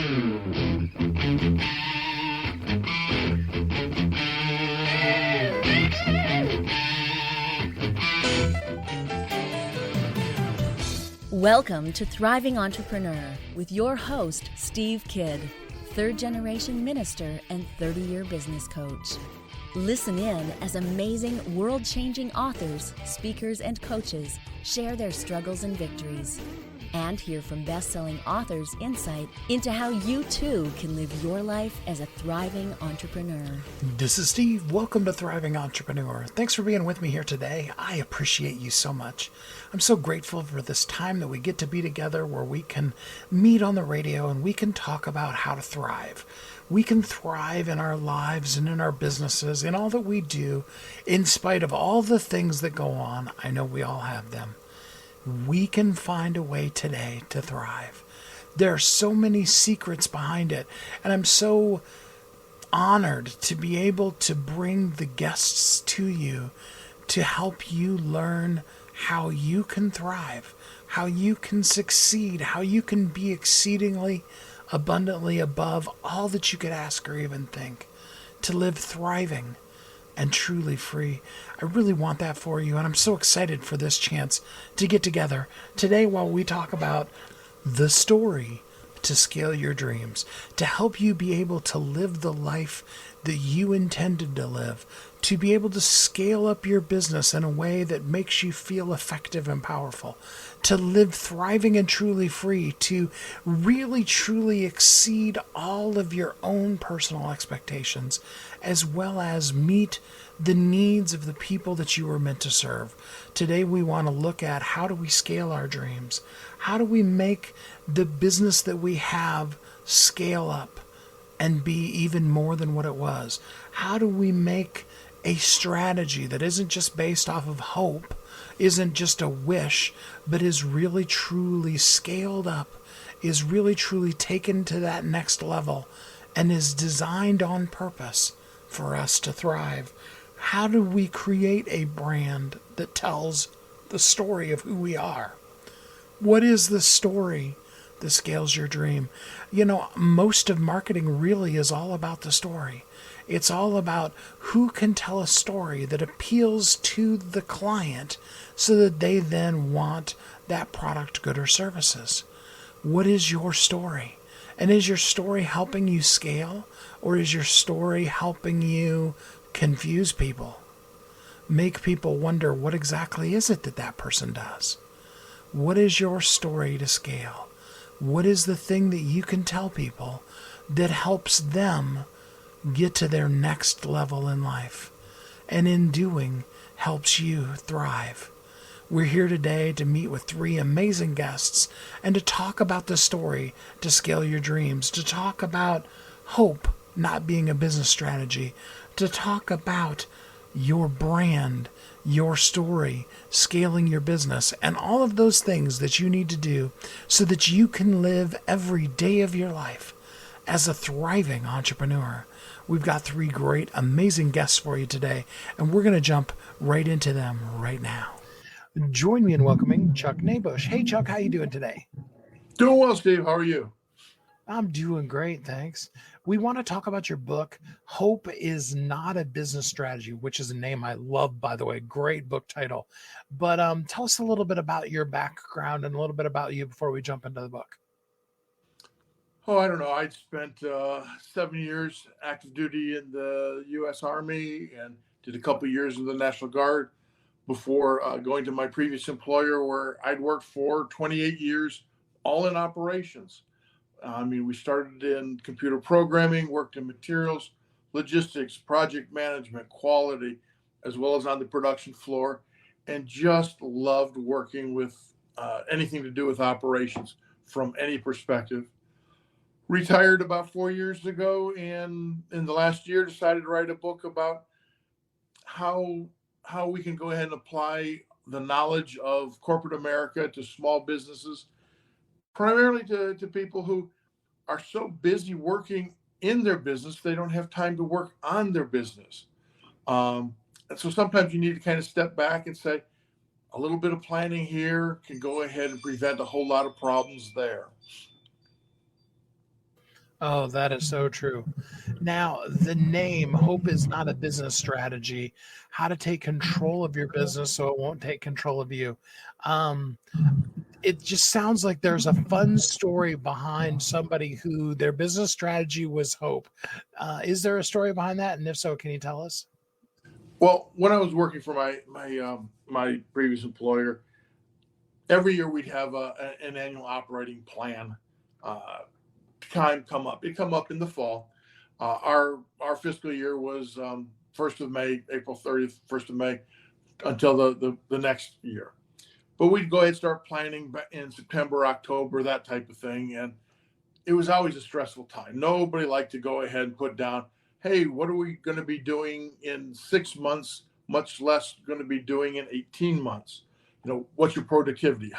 Welcome to Thriving Entrepreneur with your host, Steve Kidd, third-generation minister and 30-year business coach. Listen in as amazing, world-changing authors, speakers, and coaches share their struggles and victories. And hear from best-selling authors insight into how you too can live your life as a thriving entrepreneur. This is Steve. Welcome to Thriving Entrepreneur. Thanks for being with me here today. I appreciate you so much. I'm so grateful for this time that we get to be together where we can meet on the radio and we can talk about how to thrive. We can thrive in our lives and in our businesses, in all that we do, in spite of all the things that go on. I know we all have them. We can find a way today to thrive. There are so many secrets behind it, and I'm so honored to be able to bring the guests to you to help you learn how you can thrive, how you can succeed, how you can be exceedingly abundantly above all that you could ask or even think, to live thriving and truly free. I really want that for you, and I'm so excited for this chance to get together today while we talk about the story to scale your dreams, to help you be able to live the life that you intended to live, to be able to scale up your business in a way that makes you feel effective and powerful, to live thriving and truly free, to really truly exceed all of your own personal expectations, as well as meet the needs of the people that you were meant to serve. Today we want to look at how do we scale our dreams? How do we make the business that we have scale up and be even more than what it was? How do we make a strategy that isn't just based off of hope, isn't just a wish, but is really truly scaled up, is really truly taken to that next level, and is designed on purpose for us to thrive? How do we create a brand that tells the story of who we are? What is the story that scales your dream? You know, most of marketing really is all about the story. It's all about who can tell a story that appeals to the client so that they then want that product, good, or services. What is your story? And is your story helping you scale, or is your story helping you confuse people? Make people wonder, what exactly is it that that person does? What is your story to scale? What is the thing that you can tell people that helps them get to their next level in life, and in doing helps you thrive? We're here today to meet with three amazing guests and to talk about the story to scale your dreams, to talk about hope not being a business strategy, to talk about your brand, your story, scaling your business, and all of those things that you need to do so that you can live every day of your life as a thriving entrepreneur. We've got three great, amazing guests for you today, and we're going to jump right into them right now. Join me in welcoming Chuck Nabush. Hey, Chuck, how you doing today? Doing well, Steve. How are you? I'm doing great, thanks. We want to talk about your book, Hope is Not a Business Strategy, which is a name I love, by the way. Great book title. But tell us a little bit about your background and a little bit about you before we jump into the book. Oh, I don't know. I spent 7 years active duty in the U.S. Army and did a couple years in the National Guard before going to my previous employer, where I'd worked for 28 years, all in operations. I mean, we started in computer programming, worked in materials, logistics, project management, quality, as well as on the production floor, and just loved working with anything to do with operations from any perspective. Retired about 4 years ago, and in the last year decided to write a book about how we can go ahead and apply the knowledge of corporate America to small businesses, primarily to people who are so busy working in their business, they don't have time to work on their business. And so sometimes you need to kind of step back and say, a little bit of planning here can go ahead and prevent a whole lot of problems there. Oh, that is so true. Now, the name Hope is not a business strategy, how to take control of your business so it won't take control of you. Um, it just sounds like there's a fun story behind somebody who their business strategy was hope. Is there a story behind that? And if so, can you tell us? Well, when I was working for my previous employer, every year we'd have an annual operating plan uh, time come up. It come up in the fall. Our fiscal year was 1st of May, April 30th, 1st of May, until the next year. But we'd go ahead and start planning in September, October, that type of thing. And it was always a stressful time. Nobody liked to go ahead and put down, hey, what are we going to be doing in 6 months, much less going to be doing in 18 months? What's your productivity?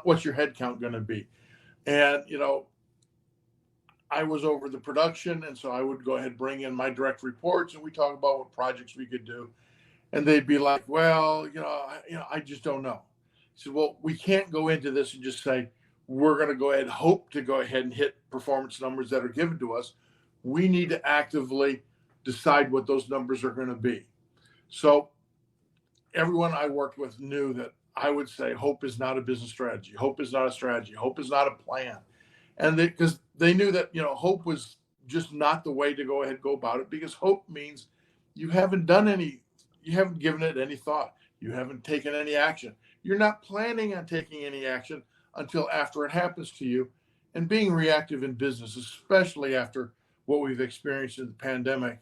What's your head count going to be? And, I was over the production. And so I would go ahead and bring in my direct reports and we talk about what projects we could do. And they'd be like, well, I just don't know. I said, well, we can't go into this and just say, we're going to go ahead and hope to go ahead and hit performance numbers that are given to us. We need to actively decide what those numbers are going to be. So everyone I worked with knew that I would say hope is not a business strategy. Hope is not a strategy. Hope is not a plan. And because they knew that, hope was just not the way to go ahead and go about it, because hope means you haven't given it any thought. You haven't taken any action. You're not planning on taking any action until after it happens to you. And being reactive in business, especially after what we've experienced in the pandemic,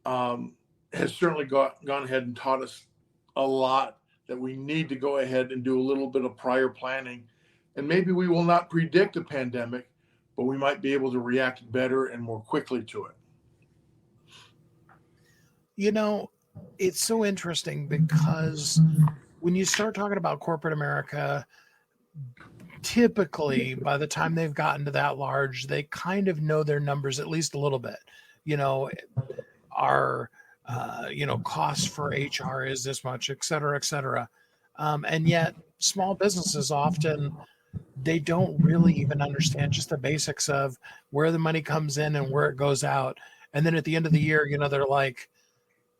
has certainly gone ahead and taught us a lot that we need to go ahead and do a little bit of prior planning. And maybe we will not predict a pandemic, but we might be able to react better and more quickly to it. It's so interesting because when you start talking about corporate America, typically by the time they've gotten to that large, they kind of know their numbers at least a little bit. You know, our cost for HR is this much, et cetera, et cetera. And yet small businesses often they don't really even understand just the basics of where the money comes in and where it goes out. And then at the end of the year, they're like,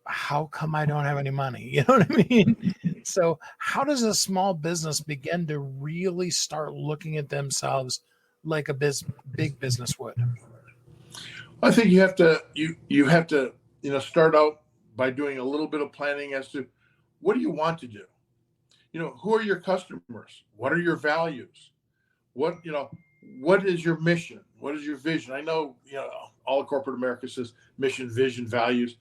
how come I don't have any money? You know what I mean? So how does a small business begin to really start looking at themselves like a big business would? I think you have to start out by doing a little bit of planning as to what do you want to do? Who are your customers? What are your values? What is your mission? What is your vision? I know, all of corporate America says mission, vision, values.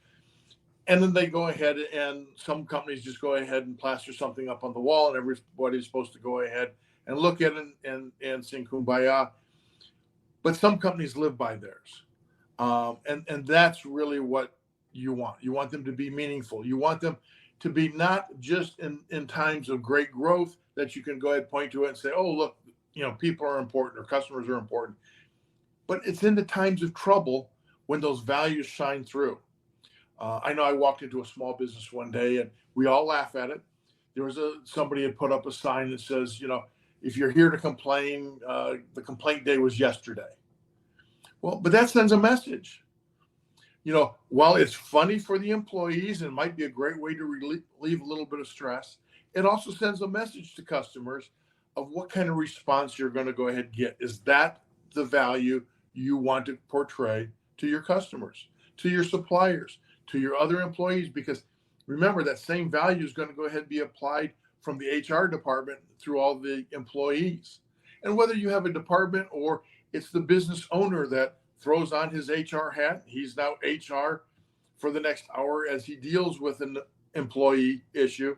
And then they go ahead and some companies just go ahead and plaster something up on the wall and everybody's supposed to go ahead and look at it and sing kumbaya. But some companies live by theirs. And that's really what you want. You want them to be meaningful. You want them to be not just in times of great growth that you can go ahead and point to it and say, oh, look, people are important or customers are important. But it's in the times of trouble when those values shine through. I know I walked into a small business one day and we all laugh at it. There was somebody had put up a sign that says, if you're here to complain, the complaint day was yesterday. Well, but that sends a message. While it's funny for the employees and might be a great way to relieve a little bit of stress, it also sends a message to customers of what kind of response you're going to go ahead and get. Is that the value you want to portray to your customers, to your suppliers, to your other employees? Because remember, that same value is going to go ahead and be applied from the HR department through all the employees. And whether you have a department or it's the business owner that throws on his HR hat, he's now HR for the next hour as he deals with an employee issue,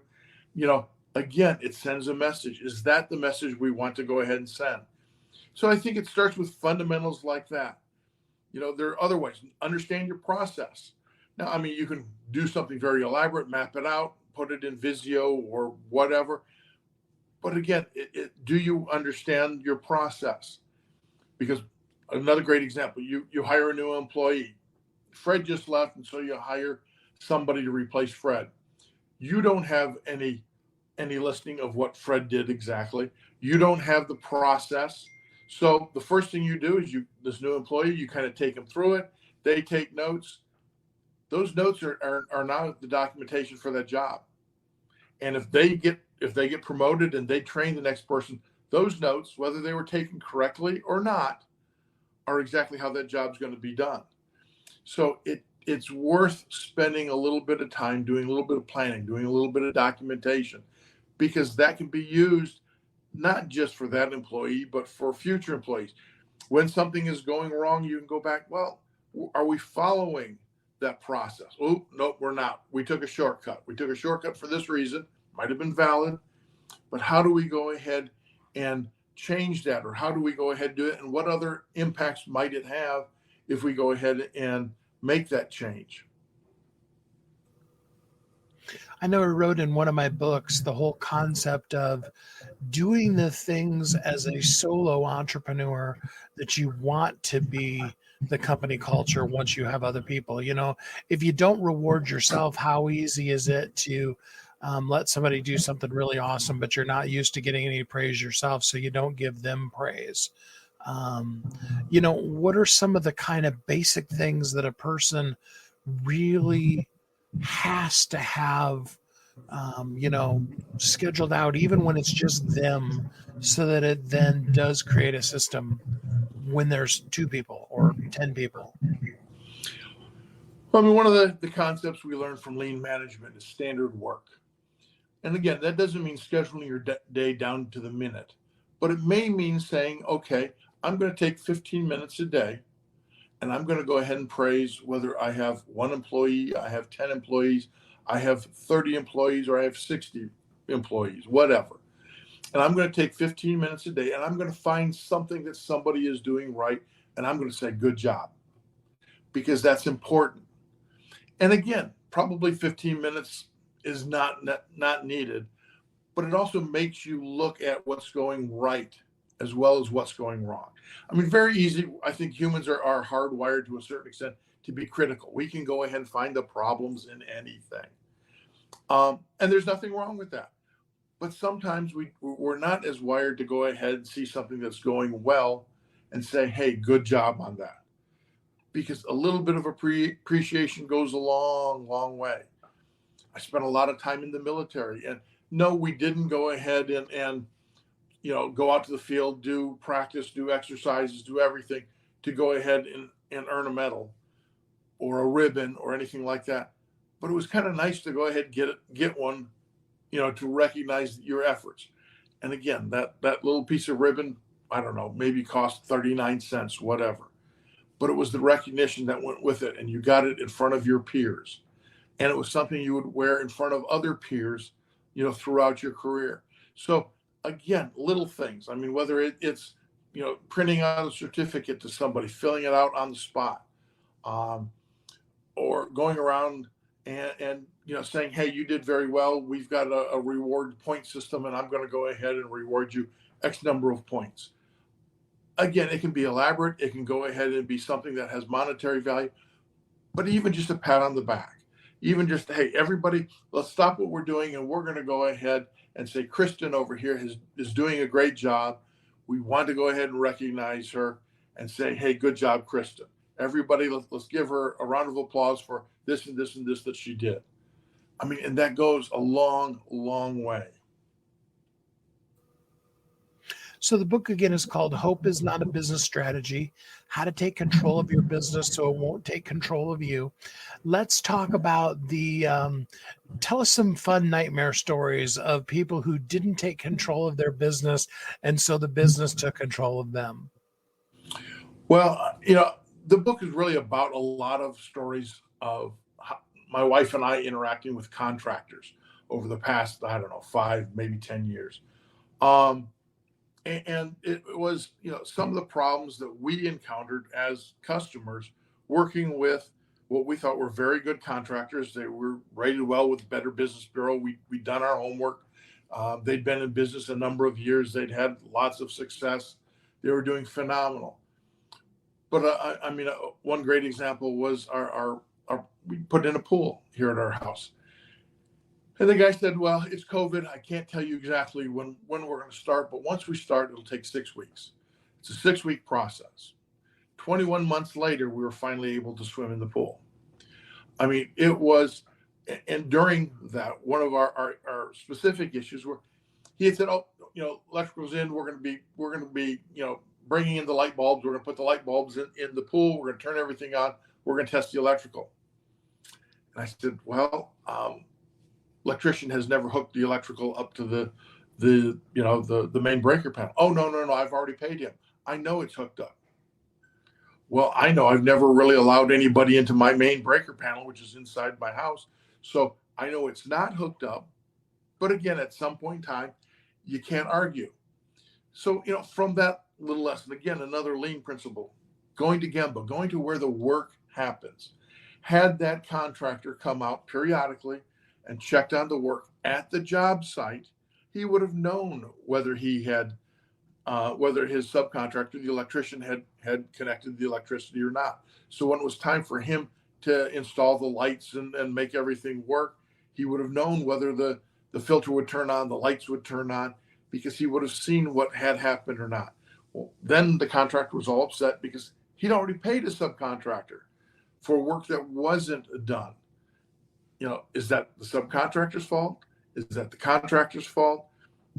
again, it sends a message. Is that the message we want to go ahead and send? So I think it starts with fundamentals like that. There are other ways. Understand your process. Now, I mean, you can do something very elaborate, map it out, put it in Visio or whatever. But again, do you understand your process? Because another great example, you hire a new employee. Fred just left, and so you hire somebody to replace Fred. You don't have any listing of what Fred did exactly. You don't have the process. So the first thing you do is this new employee, you kind of take them through it. They take notes. Those notes are now the documentation for that job. And if they get promoted and they train the next person, those notes, whether they were taken correctly or not, are exactly how that job's going to be done. So it's worth spending a little bit of time doing a little bit of planning, doing a little bit of documentation, because that can be used not just for that employee, but for future employees. When something is going wrong, you can go back, well, are we following that process? Oh, nope, we're not. We took a shortcut. We took a shortcut for this reason, might have been valid, but how do we go ahead and change that? Or how do we go ahead and do it? And what other impacts might it have if we go ahead and make that change? I know I wrote in one of my books the whole concept of doing the things as a solo entrepreneur that you want to be the company culture once you have other people. If you don't reward yourself, how easy is it to let somebody do something really awesome, but you're not used to getting any praise yourself, so you don't give them praise? What are some of the kind of basic things that a person really has to have, scheduled out, even when it's just them, so that it then does create a system when there's 2 people or 10 people? Well, I mean, one of the concepts we learned from lean management is standard work. And again, that doesn't mean scheduling your day down to the minute, but it may mean saying, okay, I'm going to take 15 minutes a day, and I'm going to go ahead and praise whether I have 1 employee, I have 10 employees, I have 30 employees, or I have 60 employees, whatever. And I'm going to take 15 minutes a day, and I'm going to find something that somebody is doing right, and I'm going to say, good job, because that's important. And again, probably 15 minutes is not needed, but it also makes you look at what's going right as well as what's going wrong. I mean, very easy. I think humans are hardwired to a certain extent to be critical. We can go ahead and find the problems in anything. And there's nothing wrong with that. But sometimes we're not as wired to go ahead and see something that's going well and say, hey, good job on that. Because a little bit of appreciation goes a long, long way. I spent a lot of time in the military, and no, we didn't go ahead and go out to the field, do practice, do exercises, do everything to go ahead and earn a medal or a ribbon or anything like that. But it was kind of nice to go ahead and get one, to recognize your efforts. And again, that little piece of ribbon, I don't know, maybe cost 39 cents, whatever. But it was the recognition that went with it, and you got it in front of your peers. And it was something you would wear in front of other peers, throughout your career. So again, little things. I mean, whether it's, printing out a certificate to somebody, filling it out on the spot, or going around and saying, hey, you did very well. We've got a reward point system, and I'm going to go ahead and reward you X number of points. Again, it can be elaborate. It can go ahead and be something that has monetary value, but even just a pat on the back, even just, hey, everybody, let's stop what we're doing, and we're going to go ahead and say, Kristen over here is doing a great job. We want to go ahead and recognize her and say, hey, good job, Kristen. Everybody, let's give her a round of applause for this and this and this that she did. I mean, and that goes a long, long way. So the book again is called Hope is Not a Business Strategy, How to Take Control of Your Business So It Won't Take Control of You. Let's talk about tell us some fun nightmare stories of people who didn't take control of their business, and so the business took control of them. Well, the book is really about a lot of stories of my wife and I interacting with contractors over the past, 5, maybe 10 years. And it was, some of the problems that we encountered as customers working with what we thought were very good contractors. They were rated well with Better Business Bureau. We'd done our homework. They'd been in business a number of years. They'd had lots of success. They were doing phenomenal. But one great example was we put in a pool here at our house. And the guy said, well, it's COVID. I can't tell you exactly when we're going to start, but once we start, it'll take 6 weeks. It's a 6-week process. 21 months later, we were finally able to swim in the pool. I mean, it was, and during that, one of our specific issues were, he had said, "Oh, electrical's in. We're going to be, bringing in the light bulbs. We're going to put the light bulbs in the pool. We're going to turn everything on. We're going to test the electrical." And I said, "Well, electrician has never hooked the electrical up to the main breaker panel." "Oh, no, I've already paid him." "I know it's hooked up." "Well, I know I've never really allowed anybody into my main breaker panel, which is inside my house. So I know it's not hooked up. But again, at some point in time, you can't argue." So, from that little lesson, again, another lean principle, going to Gemba, going to where the work happens. Had that contractor come out periodically and checked on the work at the job site, he would have known whether his subcontractor, the electrician, had connected the electricity or not. So when it was time for him to install the lights and make everything work, he would have known whether the filter would turn on, the lights would turn on, because he would have seen what had happened or not. Well, then the contractor was all upset because he'd already paid his subcontractor for work that wasn't done. Is that the subcontractor's fault? Is that the contractor's fault?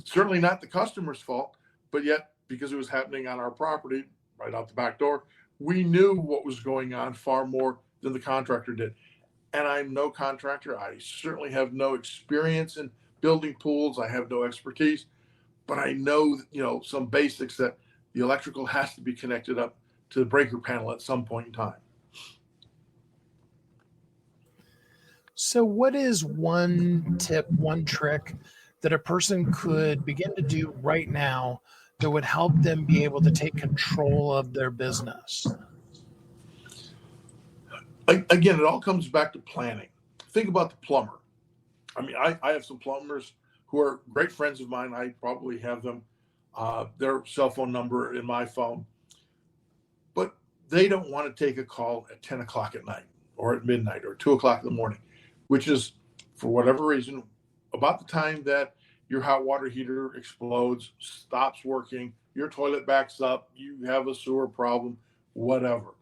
Certainly not the customer's fault. But yet, because it was happening on our property, right out the back door, we knew what was going on far more than the contractor did. And I'm no contractor. I certainly have no experience in building pools. I have no expertise. But I know, some basics, that the electrical has to be connected up to the breaker panel at some point in time. So what is one tip, one trick that a person could begin to do right now that would help them be able to take control of their business? Again, it all comes back to planning. Think about the plumber. I mean, I have some plumbers who are great friends of mine. I probably have their cell phone number in my phone, but they don't want to take a call at 10 o'clock at night or at midnight or 2 o'clock in the morning, which is, for whatever reason, about the time that your hot water heater explodes, stops working, your toilet backs up, you have a sewer problem, whatever.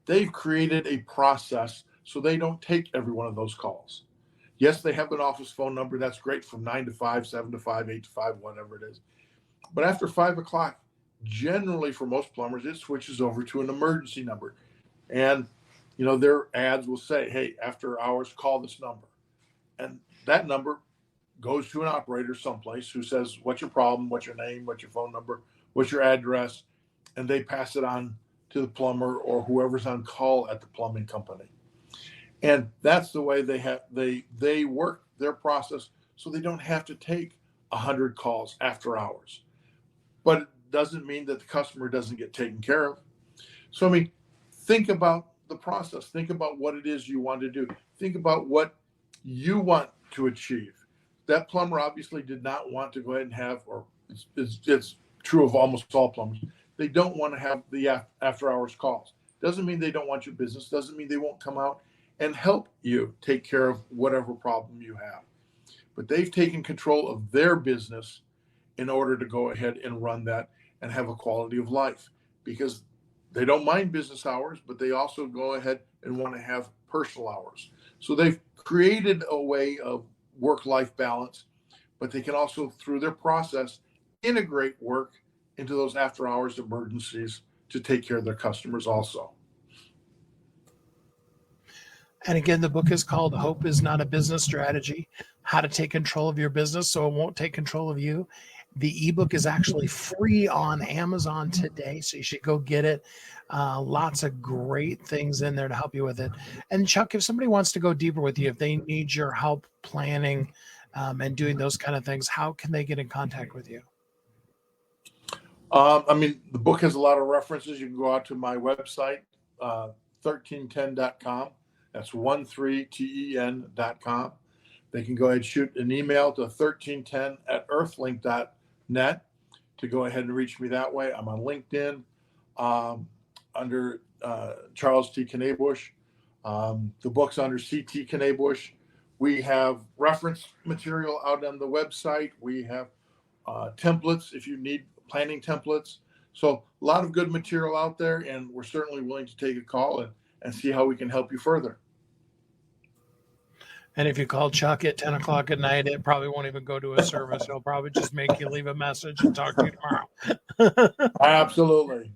They've created a process so they don't take every one of those calls. Yes, they have an office phone number. That's great, from 9 to 5, 7 to 5, 8 to 5, whatever it is. But after 5 o'clock, generally for most plumbers, it switches over to an emergency number. And, their ads will say, "Hey, after hours, call this number." And that number goes to an operator someplace who says, "What's your problem? What's your name? What's your phone number? What's your address?" And they pass it on to the plumber or whoever's on call at the plumbing company. And that's the way they work their process, so they don't have to take 100 calls after hours. But it doesn't mean that the customer doesn't get taken care of. So, think about the process. Think about what it is you want to do. Think about what you want to achieve. That plumber obviously did not want to go ahead and have, or it's true of almost all plumbers, they don't want to have the after hours calls. Doesn't mean they don't want your business. Doesn't mean they won't come out and help you take care of whatever problem you have. But they've taken control of their business in order to go ahead and run that and have a quality of life, because they don't mind business hours, but they also go ahead and want to have personal hours. So they've created a way of work-life balance, but they can also, through their process, integrate work into those after-hours emergencies to take care of their customers also. And again, the book is called Hope is Not a Business Strategy, How to Take Control of Your Business So It Won't Take Control of You. The ebook is actually free on Amazon today, so you should go get it. Lots of great things in there to help you with it. And Chuck, if somebody wants to go deeper with you, if they need your help planning and doing those kind of things, how can they get in contact with you? The book has a lot of references. You can go out to my website, 1310.com. That's 13ten.com. They can go ahead and shoot an email to 1310@earthlink.net to go ahead and reach me that way. I'm on LinkedIn under Charles T. Knabush. The book's under C.T. Knabush. We have reference material out on the website. We have templates if you need planning templates. So a lot of good material out there, and we're certainly willing to take a call and see how we can help you further. And if you call Chuck at 10 o'clock at night, it probably won't even go to a service. He'll probably just make you leave a message and talk to you tomorrow. Absolutely.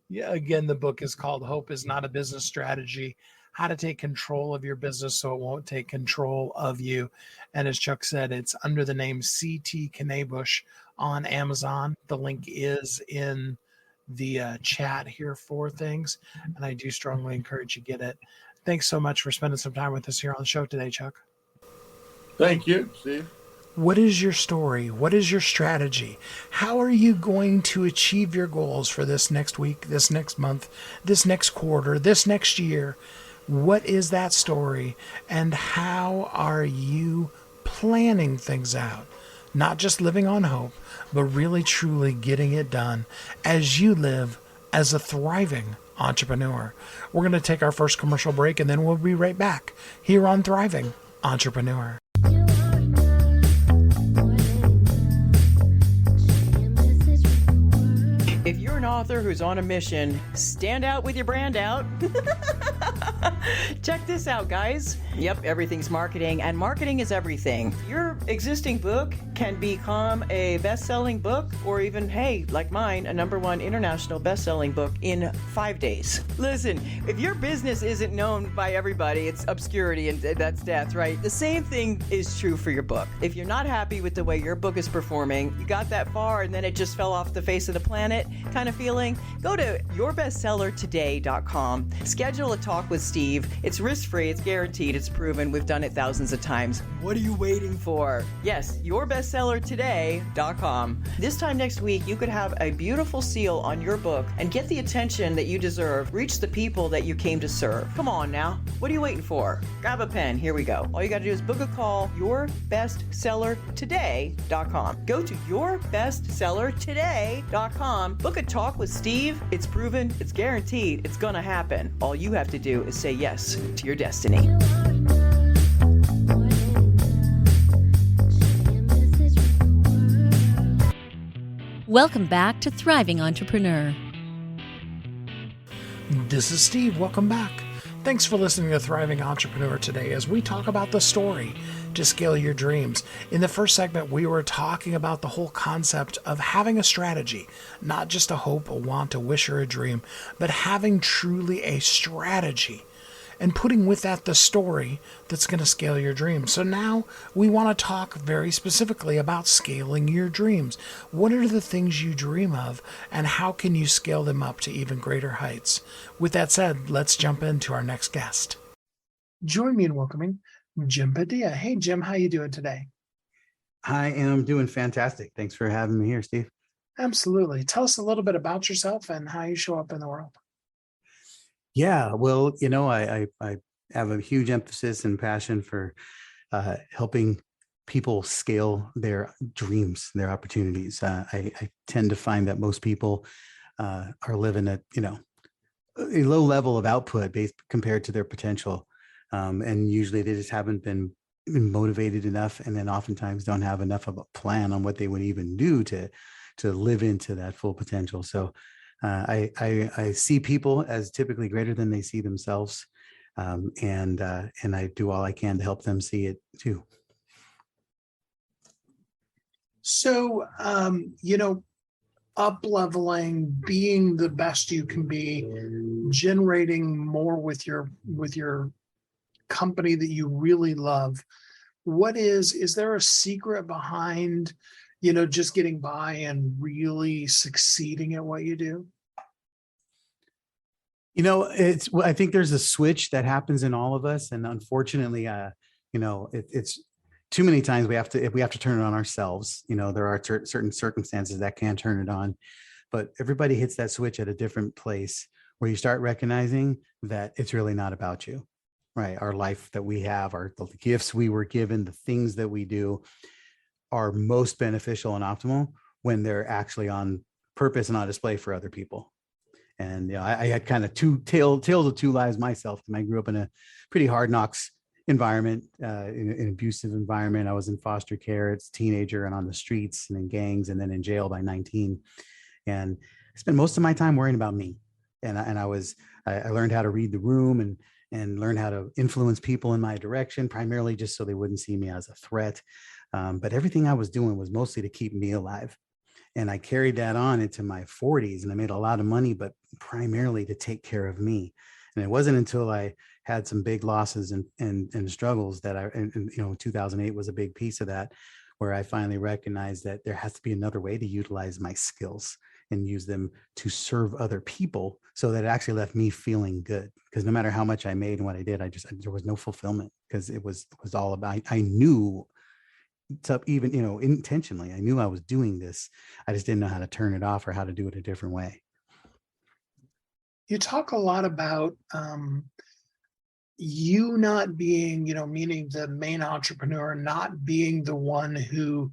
Yeah, again, the book is called Hope is Not a Business Strategy: How to Take Control of Your Business So It Won't Take Control of You. And as Chuck said, it's under the name C.T. Knabush on Amazon. The link is in the chat here for things, and I do strongly encourage you to get it. Thanks so much for spending some time with us here on the show today, Chuck. Thank you, Steve. What is your story? What is your strategy? How are you going to achieve your goals for this next week, this next month, this next quarter, this next year? What is that story? And how are you planning things out? Not just living on hope, but really truly getting it done as you live as a thriving entrepreneur. We're going to take our first commercial break, and then we'll be right back here on Thriving Entrepreneur. If you're an author who's on a mission, stand out with your brand out. Check this out, guys. Yep, everything's marketing, and marketing is everything. Your existing book can become a best-selling book, or even, hey, like mine, a #1 international best-selling book in 5 days. Listen, if your business isn't known by everybody, it's obscurity, and that's death, right? The same thing is true for your book. If you're not happy with the way your book is performing, you got that far and then it just fell off the face of the planet kind of feeling, go to yourbestsellertoday.com. Schedule a talk with Steve. It's risk-free, it's guaranteed, it's proven. We've done it thousands of times. What are you waiting for? Yes, yourbestsellertoday.com. This time next week, you could have a beautiful seal on your book and get the attention that you deserve. Reach the people that you came to serve. Come on now. What are you waiting for? Grab a pen. Here we go. All you got to do is book a call, yourbestsellertoday.com. Go to yourbestsellertoday.com. Book a talk with Steve. It's proven, it's guaranteed, it's gonna happen. All you have to do is say yes to your destiny. Welcome back to Thriving Entrepreneur. This is Steve. Welcome back. Thanks for listening to Thriving Entrepreneur today as we talk about the story to scale your dreams. In the first segment, we were talking about the whole concept of having a strategy, not just a hope, a want, a wish, or a dream, but having truly a strategy and putting with that the story that's going to scale your dreams. So now we want to talk very specifically about scaling your dreams. What are the things you dream of, and how can you scale them up to even greater heights? With that said, let's jump into our next guest. Join me in welcoming Jim Padilla. Hey, Jim, how you doing today? I am doing fantastic. Thanks for having me here, Steve. Absolutely. Tell us a little bit about yourself and how you show up in the world. Yeah, well, I have a huge emphasis and passion for helping people scale their dreams, their opportunities. I tend to find that most people are living at, a low level of output based compared to their potential. And usually they just haven't been motivated enough, and then oftentimes don't have enough of a plan on what they would even do to live into that full potential. So I see people as typically greater than they see themselves, and I do all I can to help them see it too. So, up-leveling, being the best you can be, generating more with your company that you really love. Is there a secret behind, just getting by and really succeeding at what you do? I think there's a switch that happens in all of us. And unfortunately, it's too many times we have to turn it on ourselves. There are certain circumstances that can turn it on, but everybody hits that switch at a different place where you start recognizing that it's really not about you, right? Our life that we have, the gifts we were given, the things that we do are most beneficial and optimal when they're actually on purpose and on display for other people. And I had kind of tales of two lives myself. I grew up in a pretty hard knocks environment, in an abusive environment. I was in foster care as a teenager and on the streets and in gangs and then in jail by 19. And I spent most of my time worrying about me. And I learned how to read the room and learn how to influence people in my direction, primarily just so they wouldn't see me as a threat. But everything I was doing was mostly to keep me alive. And I carried that on into my 40s, and I made a lot of money, but primarily to take care of me. And it wasn't until I had some big losses and struggles that and 2008 was a big piece of that, where I finally recognized that there has to be another way to utilize my skills and use them to serve other people, so that it actually left me feeling good. Because no matter how much I made and what I did, there was no fulfillment, because it was all about, I knew, to even, intentionally, I knew I was doing this. I just didn't know how to turn it off or how to do it a different way. You talk a lot about you not being, meaning the main entrepreneur, not being the one who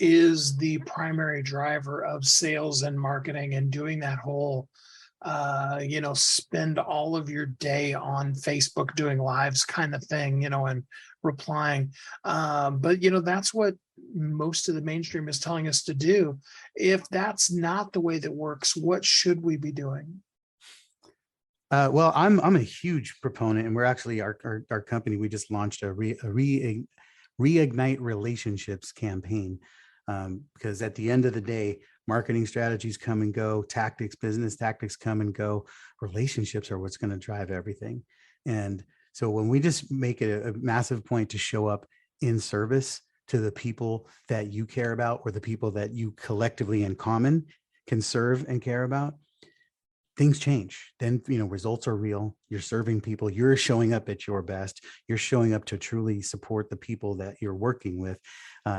is the primary driver of sales and marketing, and doing that whole, spend all of your day on Facebook doing lives kind of thing, and replying. But, that's what most of the mainstream is telling us to do. If that's not the way that works, what should we be doing? Well, I'm a huge proponent, and we're actually our company. We just launched a reignite relationships campaign, because at the end of the day, marketing strategies come and go, business tactics come and go. Relationships are what's going to drive everything. And so when we just make it a massive point to show up in service to the people that you care about, or the people that you collectively in common can serve and care about, things change. Then, results are real. You're serving people. You're showing up at your best. You're showing up to truly support the people that you're working with,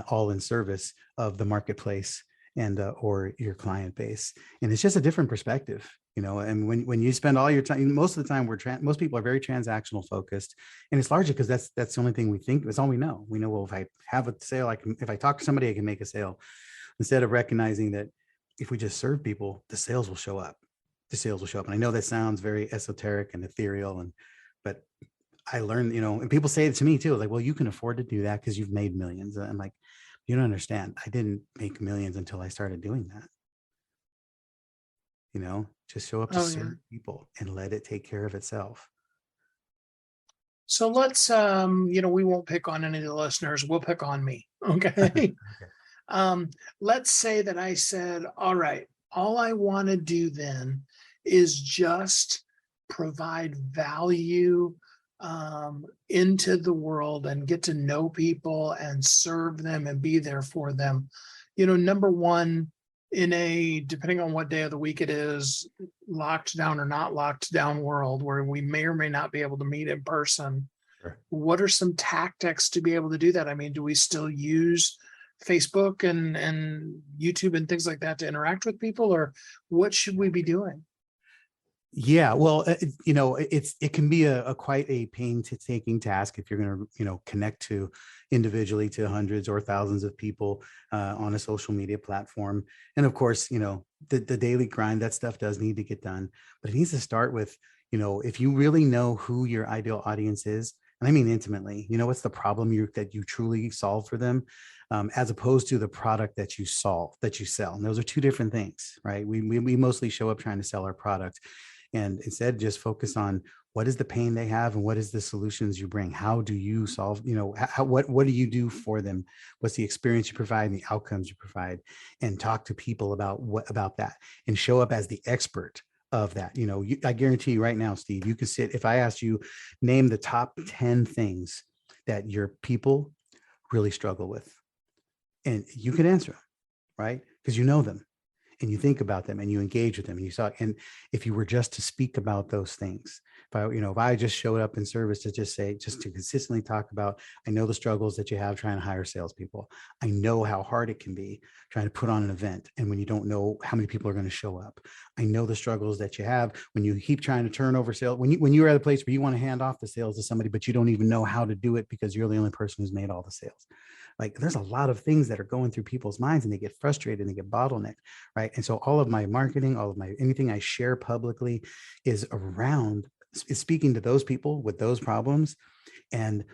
all in service of the marketplace and or your client base. And it's just a different perspective, and when you spend all your time, most of the time most people are very transactional focused, and it's largely because that's the only thing we think. It's all we know. We know, well, if I have a sale, if I talk to somebody, I can make a sale, instead of recognizing that if we just serve people, the sales will show up. And I know that sounds very esoteric and ethereal, but I learned, and people say it to me too, like, well, you can afford to do that because you've made millions. And I'm like, you don't understand. I didn't make millions until I started doing that. Just show up to serve people and let it take care of itself. So let's, we won't pick on any of the listeners. We'll pick on me. Okay. Okay. Let's say that I said, all right, all I want to do then is just provide value into the world and get to know people and serve them and be there for them. Number one, depending on what day of the week it is, locked down or not locked down world where we may or may not be able to meet in person, sure, what are some tactics to be able to do that? I mean, do we still use Facebook and YouTube and things like that to interact with people, or what should we be doing? Yeah, well, it can be a quite a painstaking task if you're going to, connect to individually to hundreds or thousands of people on a social media platform. And of course, the daily grind, that stuff does need to get done, but it needs to start with, if you really know who your ideal audience is, and I mean intimately, what's the problem that you truly solve for them, as opposed to the product that you sell. And those are two different things, right? We mostly show up trying to sell our product. And instead, just focus on what is the pain they have and what is the solutions you bring. How do you solve, what do you do for them? What's the experience you provide and the outcomes you provide? And talk to people about that, and show up as the expert of that. I guarantee you right now, Steve, you can if I asked you, name the top 10 things that your people really struggle with, and you can answer them, right? Because you know them. And you think about them and you engage with them and if you were just to speak about those things, if I just showed up in service to to consistently talk about, I know the struggles that you have trying to hire salespeople. I know how hard it can be trying to put on an event, and when you don't know how many people are going to show up. I know the struggles that you have when you keep trying to turn over sales, when you're at a place where you want to hand off the sales to somebody, but you don't even know how to do it because you're the only person who's made all the sales. Like, there's a lot of things that are going through people's minds, and they get frustrated and they get bottlenecked, right? And so all of my marketing, anything I share publicly is speaking to those people with those problems, and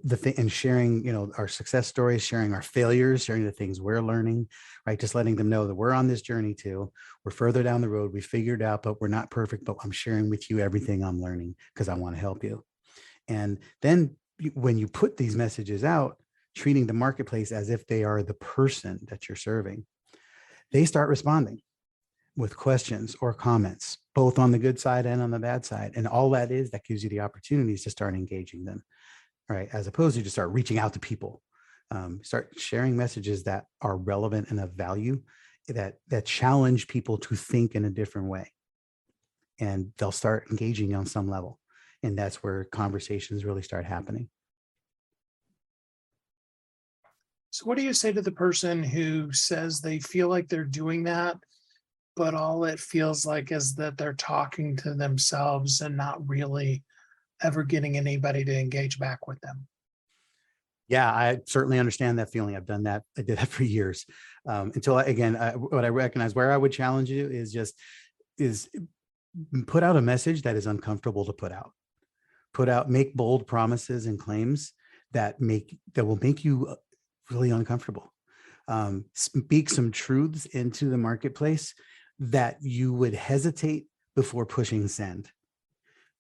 the thing, and sharing, our success stories, sharing our failures, sharing the things we're learning, right? Just letting them know that we're on this journey too. We're further down the road. We figured out, but we're not perfect, but I'm sharing with you everything I'm learning because I want to help you. And then when you put these messages out, treating the marketplace as if they are the person that you're serving, they start responding with questions or comments, both on the good side and on the bad side. And all that gives you the opportunities to start engaging them, right? As opposed to just start reaching out to people, start sharing messages that are relevant and of value, that challenge people to think in a different way. And they'll start engaging on some level. And that's where conversations really start happening. So what do you say to the person who says they feel like they're doing that, but all it feels like is that they're talking to themselves and not really ever getting anybody to engage back with them? Yeah, I certainly understand that feeling. I've done that. I did that for years. What I recognize where I would challenge you is put out a message that is uncomfortable to put out. Make bold promises and claims that will make you really uncomfortable. Speak some truths into the marketplace that you would hesitate before pushing send,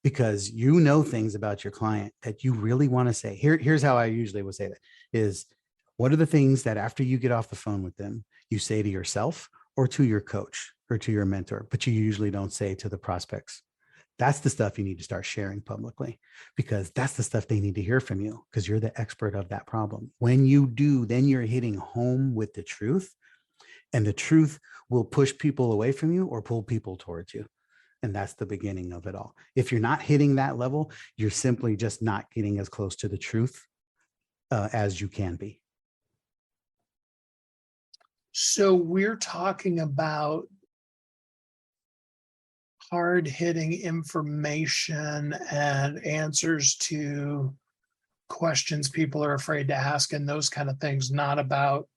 because you know things about your client that you really want to say. Here's how I usually would say that is, what are the things that after you get off the phone with them, you say to yourself or to your coach or to your mentor, but you usually don't say to the prospects? That's the stuff you need to start sharing publicly, because that's the stuff they need to hear from you, because you're the expert of that problem. When you do, then you're hitting home with the truth, and the truth will push people away from you or pull people towards you. And that's the beginning of it all. If you're not hitting that level, you're simply just not getting as close to the truth as you can be. So we're talking about hard-hitting information and answers to questions people are afraid to ask and those kind of things, not about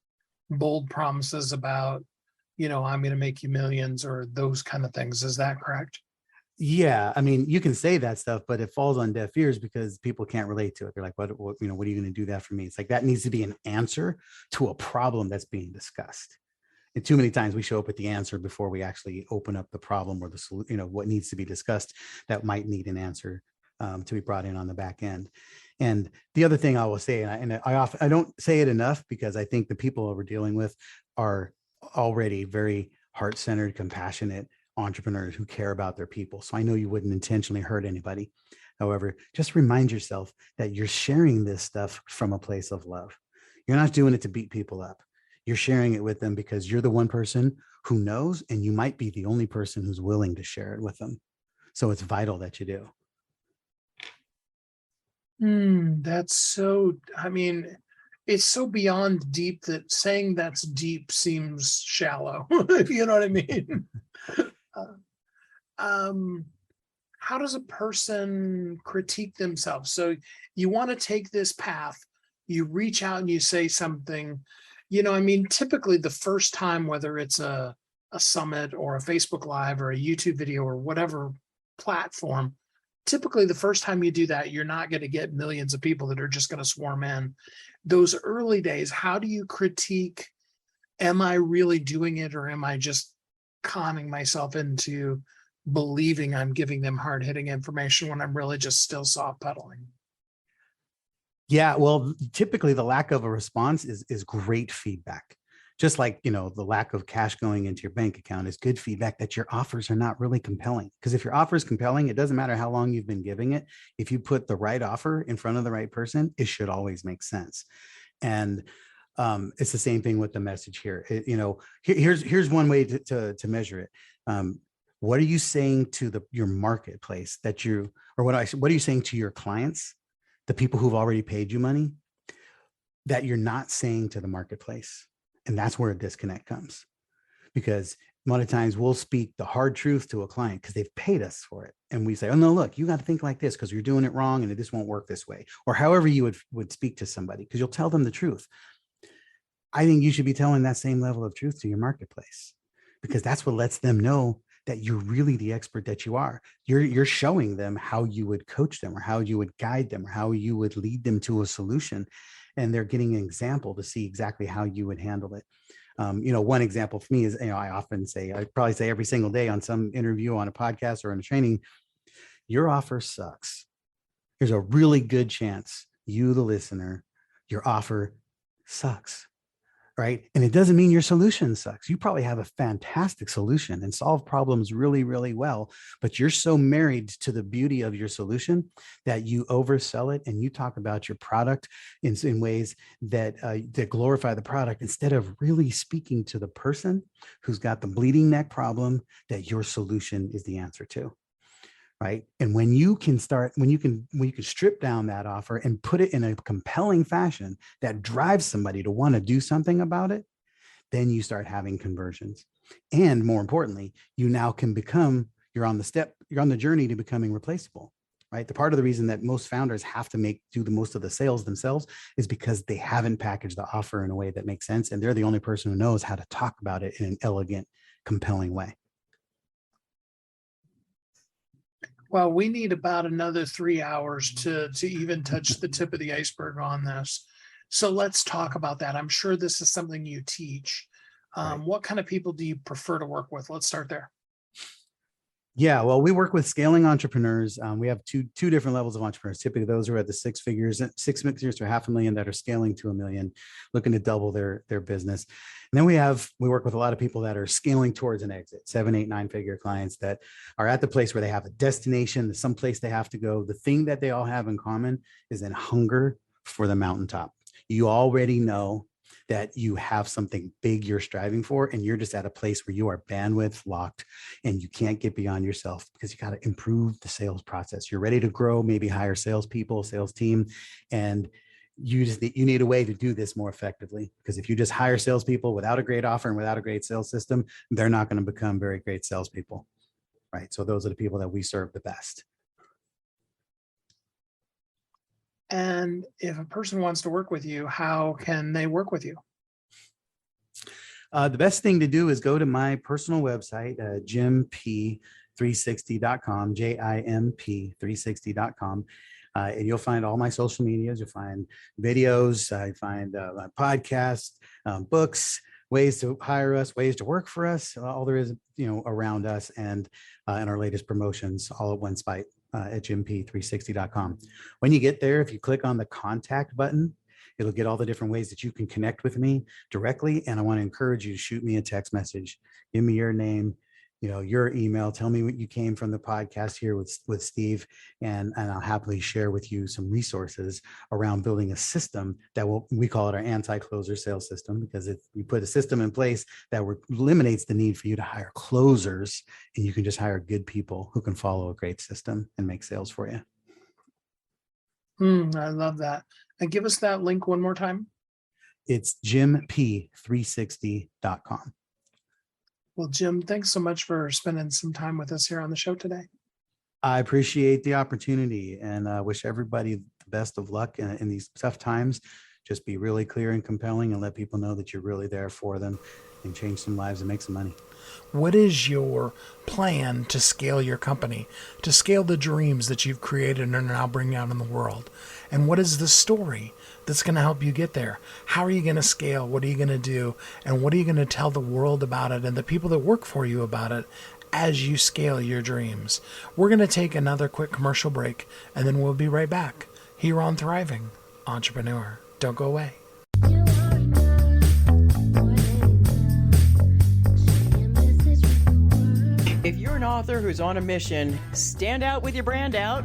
bold promises about, I'm going to make you millions or those kind of things. Is that correct? Yeah, I mean, you can say that stuff, but it falls on deaf ears because people can't relate to it. They're like, what are you going to do that for me? It's like, that needs to be an answer to a problem that's being discussed. And too many times we show up with the answer before we actually open up the problem or the solution, what needs to be discussed that might need an answer to be brought in on the back end. And the other thing I will say, and I don't say it enough, because I think the people we're dealing with are already very heart-centered, compassionate entrepreneurs who care about their people. So I know you wouldn't intentionally hurt anybody. However, just remind yourself that you're sharing this stuff from a place of love. You're not doing it to beat people up. You're sharing it with them because you're the one person who knows, and you might be the only person who's willing to share it with them. So it's vital that you do. That's so, it's so beyond deep that saying that's deep seems shallow. You know what I mean? How does a person critique themselves? So you want to take this path, you reach out and you say something, typically the first time, whether it's a summit or a Facebook Live or a YouTube video or whatever platform, typically the first time you do that, you're not going to get millions of people that are just going to swarm in. Those early days, how do you critique, am I really doing it, or am I just conning myself into believing I'm giving them hard-hitting information when I'm really just still soft pedaling? Yeah, well, typically the lack of a response is great feedback. Just like, the lack of cash going into your bank account is good feedback that your offers are not really compelling. Because if your offer is compelling, it doesn't matter how long you've been giving it. If you put the right offer in front of the right person, it should always make sense. And it's the same thing with the message here. Here's one way to measure it. What are you saying to your marketplace what are you saying to your clients, the people who've already paid you money, that you're not saying to the marketplace? And that's where a disconnect comes, because a lot of times we'll speak the hard truth to a client because they've paid us for it. And we say, oh, no, look, you got to think like this because you're doing it wrong and this won't work this way. Or however you would speak to somebody, because you'll tell them the truth. I think you should be telling that same level of truth to your marketplace, because that's what lets them know that you're really the expert that you are. You're showing them how you would coach them or how you would guide them or how you would lead them to a solution. And they're getting an example to see exactly how you would handle it. One example for me is, I probably say every single day on some interview, on a podcast or in a training, your offer sucks. There's a really good chance you, the listener, your offer sucks, right? And it doesn't mean your solution sucks. You probably have a fantastic solution and solve problems really, really well, but you're so married to the beauty of your solution that you oversell it and you talk about your product in ways that glorify the product instead of really speaking to the person who's got the bleeding neck problem that your solution is the answer to. Right. And when you can strip down that offer and put it in a compelling fashion that drives somebody to want to do something about it, then you start having conversions. And more importantly, you now can you're on the journey to becoming replaceable. Right. The part of the reason that most founders have to do the most of the sales themselves is because they haven't packaged the offer in a way that makes sense. And they're the only person who knows how to talk about it in an elegant, compelling way. Well, we need about another 3 hours to even touch the tip of the iceberg on this. So let's talk about that. I'm sure this is something you teach. Right. What kind of people do you prefer to work with? Let's start there. Yeah, well, we work with scaling entrepreneurs. We have two different levels of entrepreneurs. Typically, those are at the six figures to $500,000 that are scaling to $1 million, looking to double their business. And then we work with a lot of people that are scaling towards an exit, 7, 8, 9-figure clients that are at the place where they have a destination, some place they have to go. The thing that they all have in common is an hunger for the mountaintop. You already know that you have something big you're striving for, and you're just at a place where you are bandwidth locked and you can't get beyond yourself because you got to improve the sales process. You're ready to grow, maybe hire salespeople, sales team, and you need a way to do this more effectively. Because if you just hire salespeople without a great offer and without a great sales system, they're not going to become very great salespeople, right? So those are the people that we serve the best. And if a person wants to work with you, how can they work with you? The best thing to do is go to my personal website, jimp360.com, JIMP360.com. And you'll find all my social medias. You'll find videos. You find my podcast, books, ways to hire us, ways to work for us. All there is, around us, and our latest promotions, all at one spot. At jimp360.com. When you get there, if you click on the contact button, it'll get all the different ways that you can connect with me directly. And I want to encourage you to shoot me a text message. Give me your name, your email. Tell me what you came from the podcast here with Steve, and I'll happily share with you some resources around building a system that we call it our anti-closer sales system, because if you put a system in place that eliminates the need for you to hire closers, and you can just hire good people who can follow a great system and make sales for you. I love that. And give us that link one more time. It's jimp360.com. Well, Jim, thanks so much for spending some time with us here on the show today. I appreciate the opportunity, and I wish everybody the best of luck in these tough times. Just be really clear and compelling and let people know that you're really there for them and change some lives and make some money. What is your plan to scale your company, to scale the dreams that you've created and are now bringing out in the world? And what is the story that's going to help you get there? How are you going to scale? What are you going to do? And what are you going to tell the world about it and the people that work for you about it as you scale your dreams? We're going to take another quick commercial break, and then we'll be right back here on Thriving Entrepreneur. Don't go away. If you're an author who's on a mission, stand out with your brand out.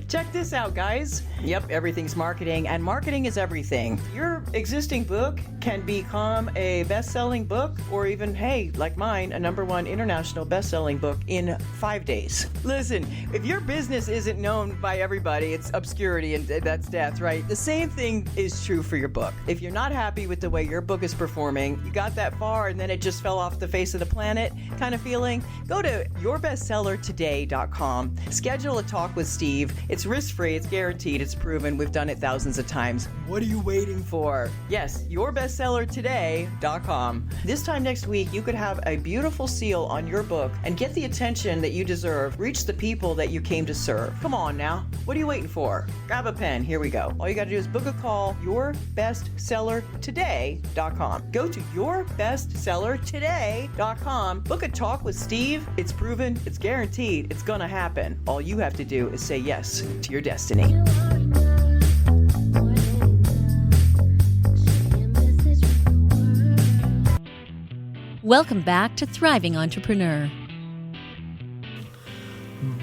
Check this out, guys. Yep, everything's marketing, and marketing is everything. Your existing book can become a best-selling book, or even, hey, like mine, a #1 international best-selling book in 5 days. Listen, if your business isn't known by everybody, it's obscurity, and that's death, right? The same thing is true for your book. If you're not happy with the way your book is performing, you got that far and then it just fell off the face of the planet, kind of feeling scaling? Go to yourbestsellertoday.com. Schedule a talk with Steve. It's risk-free, it's guaranteed, it's proven. We've done it thousands of times. What are you waiting for? Yes, yourbestsellertoday.com. This time next week, you could have a beautiful seal on your book and get the attention that you deserve. Reach the people that you came to serve. Come on now. What are you waiting for? Grab a pen. Here we go. All you got to do is book a call. Yourbestsellertoday.com. Go to yourbestsellertoday.com. Book a talk with Steve. It's proven. It's guaranteed. It's going to happen. All you have to do is say yes to your destiny. Welcome back to Thriving Entrepreneur.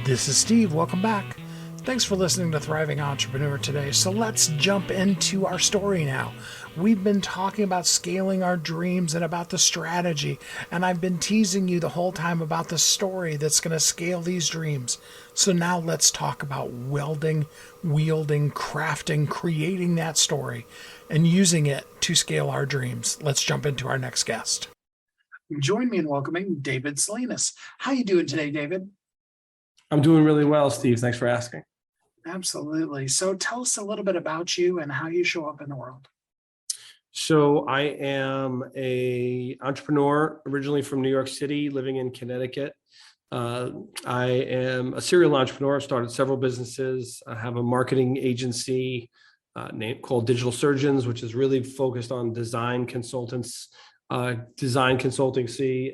This is Steve. Welcome back. Thanks for listening to Thriving Entrepreneur today. So let's jump into our story now. We've been talking about scaling our dreams and about the strategy, and I've been teasing you the whole time about the story that's going to scale these dreams. So now let's talk about welding, wielding, crafting, creating that story, and using it to scale our dreams. Let's jump into our next guest. Join me in welcoming David Salinas. How you doing today, David? I'm doing really well, Steve. Thanks for asking. Absolutely. So tell us a little bit about you and how you show up in the world. So I am an entrepreneur originally from New York City, living in Connecticut. I am a serial entrepreneur. I've started several businesses. I have a marketing agency called Digital Surgeons, which is really focused on design consultancy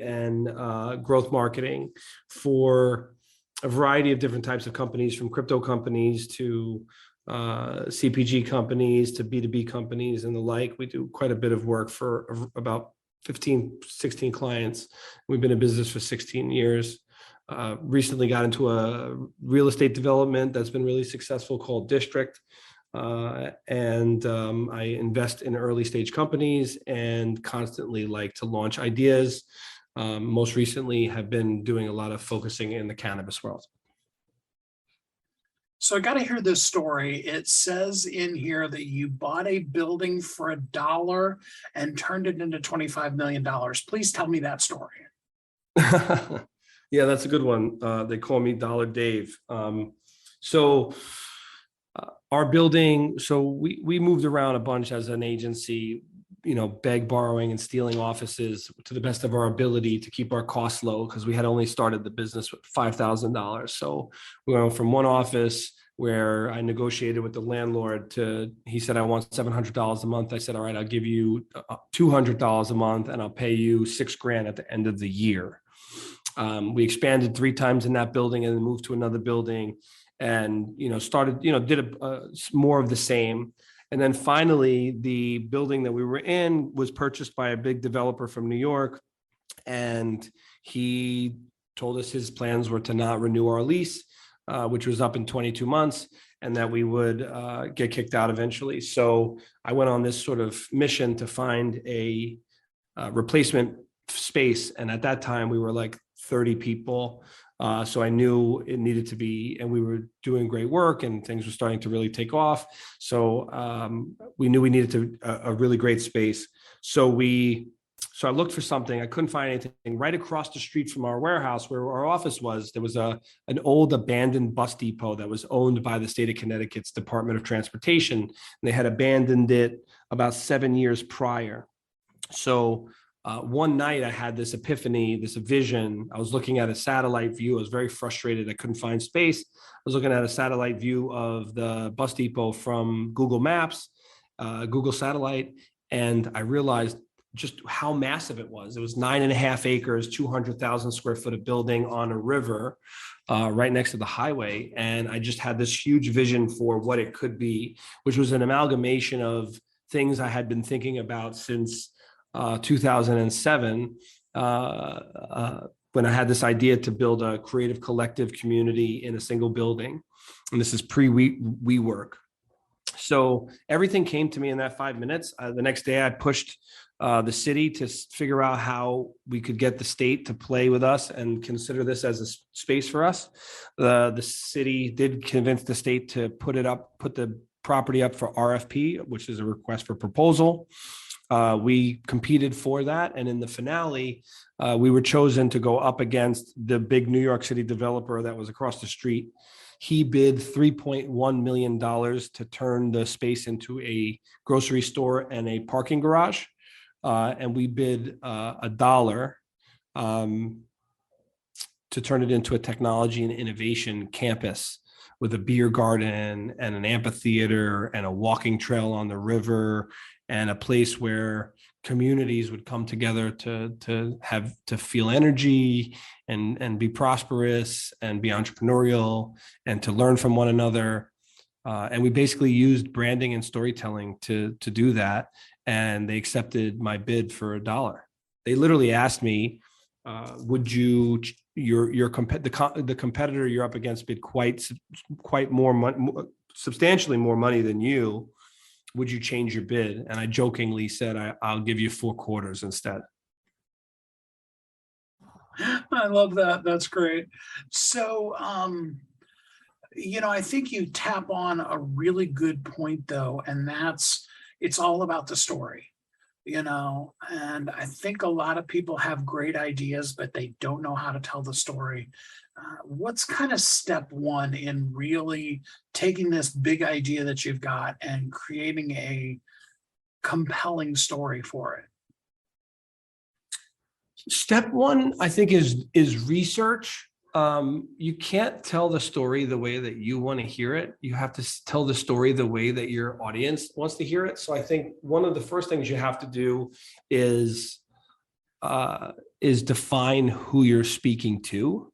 and growth marketing for a variety of different types of companies, from crypto companies to CPG companies to B2B companies and the like. We do quite a bit of work for about 15, 16 clients. We've been in business for 16 years. Recently got into a real estate development that's been really successful called District. I invest in early stage companies and constantly like to launch ideas. Most recently have been doing a lot of focusing in the cannabis world. So I got to hear this story. It says in here that you bought a building for $1 and turned it into $25 million. Please tell me that story. Yeah, that's a good one. They call me Dollar Dave. Our building, so we moved around a bunch as an agency, beg, borrowing, and stealing offices to the best of our ability to keep our costs low, because we had only started the business with $5,000. So we went from one office where I negotiated with the landlord he said, I want $700 a month. I said, all right, I'll give you $200 a month and I'll pay you $6,000 at the end of the year. We expanded 3 times in that building and then moved to another building and, started, did more of the same. And then finally, the building that we were in was purchased by a big developer from New York. And he told us his plans were to not renew our lease, which was up in 22 months, and that we would get kicked out eventually. So I went on this sort of mission to find a replacement space. And at that time, we were like 30 people. So I knew it needed to be, and we were doing great work and things were starting to really take off. So we knew we needed a really great space. So I looked for something. I couldn't find anything. Right across the street from our warehouse where our office was, there was an old abandoned bus depot that was owned by the state of Connecticut's Department of Transportation. And they had abandoned it about 7 years prior. So one night I had this epiphany, this vision. I was looking at a satellite view. I was very frustrated. I couldn't find space. I was looking at a satellite view of the bus depot from Google Maps, Google Satellite, and I realized just how massive it was. It was 9.5 acres, 200,000 square foot of building on a river right next to the highway. And I just had this huge vision for what it could be, which was an amalgamation of things I had been thinking about since 2007, when I had this idea to build a creative collective community in a single building. And this is pre-WeWork. So everything came to me in that 5 minutes. The next day I pushed the city to figure out how we could get the state to play with us and consider this as a space for us. The city did convince the state to put the property up for RFP, which is a request for proposal. We competed for that. And in the finale, we were chosen to go up against the big New York City developer that was across the street. He bid $3.1 million to turn the space into a grocery store and a parking garage. And we bid $1 to turn it into a technology and innovation campus with a beer garden and an amphitheater and a walking trail on the river and a place where communities would come together to feel energy and be prosperous and be entrepreneurial and to learn from one another. And we basically used branding and storytelling to do that. And they accepted my bid for $1. They literally asked me, would you, the competitor you're up against bid quite more money, substantially more money than you. Would you change your bid? And I jokingly said, I'll give you 4 quarters instead. I love that. That's great. So, I think you tap on a really good point though, and that's, it's all about the story, and I think a lot of people have great ideas, but they don't know how to tell the story. What's kind of step one in really taking this big idea that you've got and creating a compelling story for it? Step one, I think, is research. You can't tell the story the way that you want to hear it. You have to tell the story the way that your audience wants to hear it. So I think one of the first things you have to do is define who you're speaking to,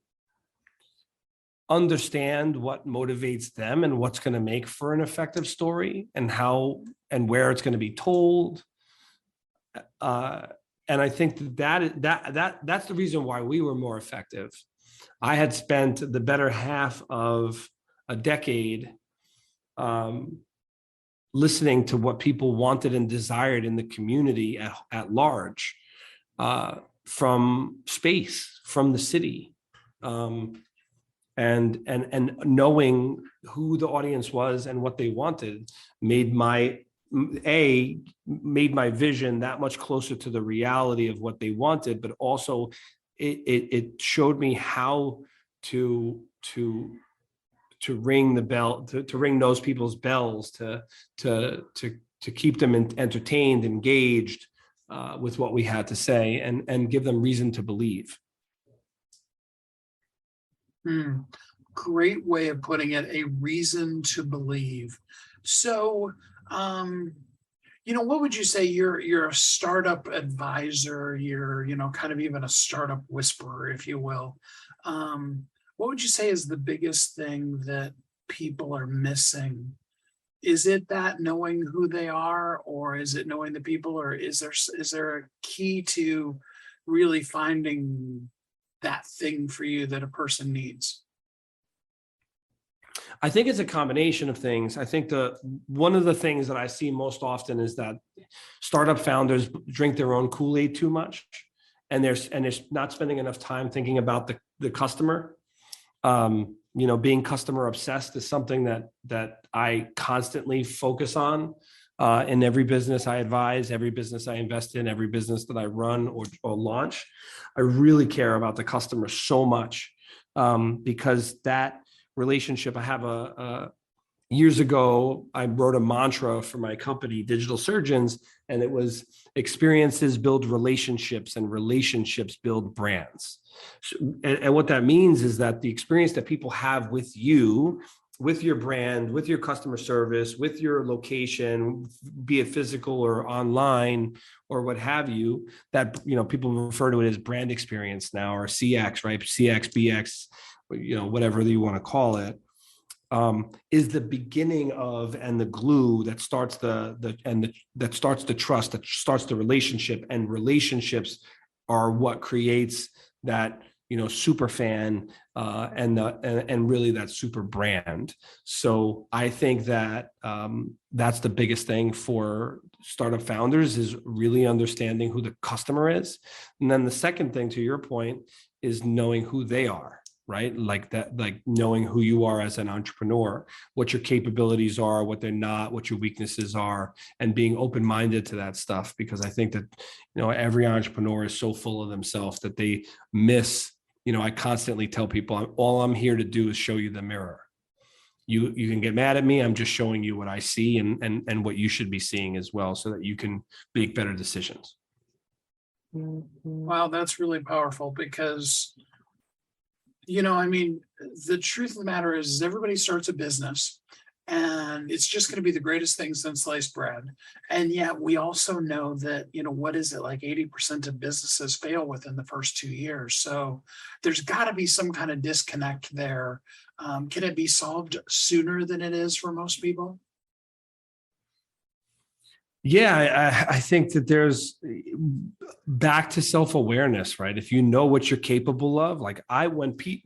understand what motivates them and what's going to make for an effective story and how and where it's going to be told. And I think that's the reason why we were more effective. I had spent the better half of a decade listening to what people wanted and desired in the community at large, from space, from the city, and knowing who the audience was and what they wanted made my vision that much closer to the reality of what they wanted, but also it showed me how to ring the bell, to ring those people's bells, to keep them entertained, engaged with what we had to say, and give them reason to believe. Great way of putting it, a reason to believe. So, what would you say? You're a startup advisor, you're, kind of even a startup whisperer, if you will. What would you say is the biggest thing that people are missing? Is it that knowing who they are, or is it knowing the people, or is there a key to really finding that thing for you that a person needs? I think it's a combination of things. I think one of the things that I see most often is that startup founders drink their own Kool-Aid too much, and they're not spending enough time thinking about the customer. Being customer obsessed is something that I constantly focus on in every business I advise, every business I invest in, every business that I run or launch. I really care about the customer so much because that relationship, I have years ago, I wrote a mantra for my company, Digital Surgeons, and it was experiences build relationships and relationships build brands. And what that means is that the experience that people have with you, with your brand, with your customer service, with your location, be it physical or online or what have you, that, people refer to it as brand experience now, or CX, right? CX, BX, whatever you want to call it, is the beginning of and the glue that starts that starts the trust, that starts the relationship, and relationships are what creates that super fan and really that super brand. So I think that that's the biggest thing for startup founders, is really understanding who the customer is, and then the second thing, to your point, is knowing who they are. right? Like that, like knowing who you are as an entrepreneur, what your capabilities are, what they're not, what your weaknesses are, and being open-minded to that stuff. Because I think that, every entrepreneur is so full of themselves that they miss, I constantly tell people, all I'm here to do is show you the mirror. You can get mad at me. I'm just showing you what I see and what you should be seeing as well, so that you can make better decisions. Wow, that's really powerful because, the truth of the matter is everybody starts a business and it's just going to be the greatest thing since sliced bread. And yet we also know that, what is it, like 80% of businesses fail within the first 2 years. So there's got to be some kind of disconnect there. Can it be solved sooner than it is for most people? Yeah, I think that there's back to self-awareness, right? If you know what you're capable of, like Pete's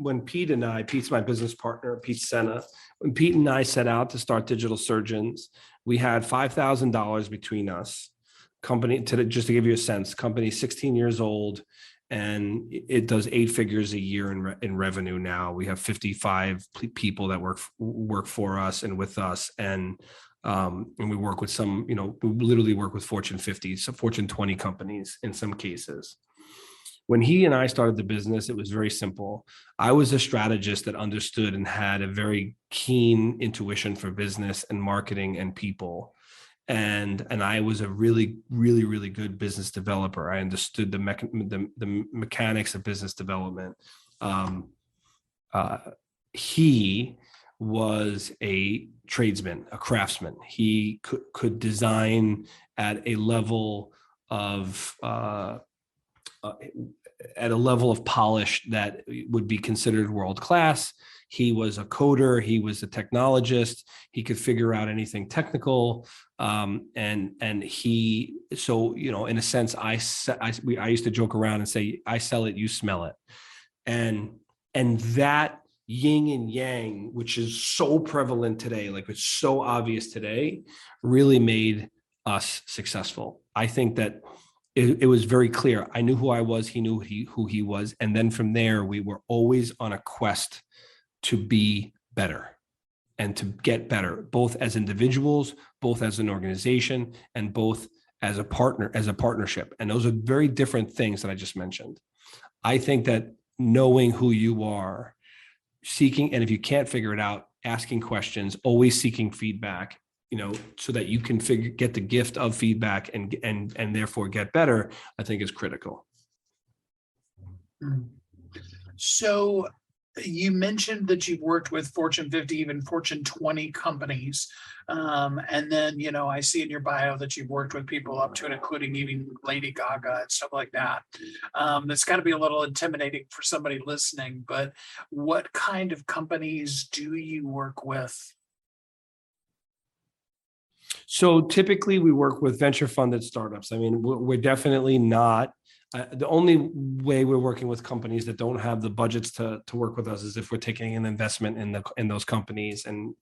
my business partner, Pete Senna, when Pete and I set out to start Digital Surgeons, we had $5,000 between us. Just to give you a sense, company 16 years old, and it does 8 figures a year in revenue now. We have 55 people that work for us and with us, and we work with some, we literally work with Fortune 50, so Fortune 20 companies in some cases. When he and I started the business, it was very simple. I was a strategist that understood and had a very keen intuition for business and marketing and people. And I was a really, really, really good business developer. I understood the mechanics of business development. He was a tradesman, a craftsman. He could design at a level of polish that would be considered world class. He was a coder. He was a technologist. He could figure out anything technical. In a sense, I used to joke around and say, I sell it, you smell it. And that yin and yang, which is so prevalent today, like it's so obvious today, really made us successful. I think that it was very clear. I knew who I was. He knew who he was. And then from there, we were always on a quest to be better and to get better, both as individuals, both as an organization, and both as a partnership. And those are very different things that I just mentioned. I think that knowing who you are, seeking, and if you can't figure it out, asking questions, always seeking feedback, so that you can get the gift of feedback and therefore get better, I think is critical. So you mentioned that you've worked with Fortune 50, even Fortune 20 companies. And then, I see in your bio that you've worked with people up to and including even Lady Gaga and stuff like that. It's got to be a little intimidating for somebody listening, but what kind of companies do you work with? So typically we work with venture funded startups. I mean, we're definitely not, the only way we're working with companies that don't have the budgets to work with us is if we're taking an investment in those companies, and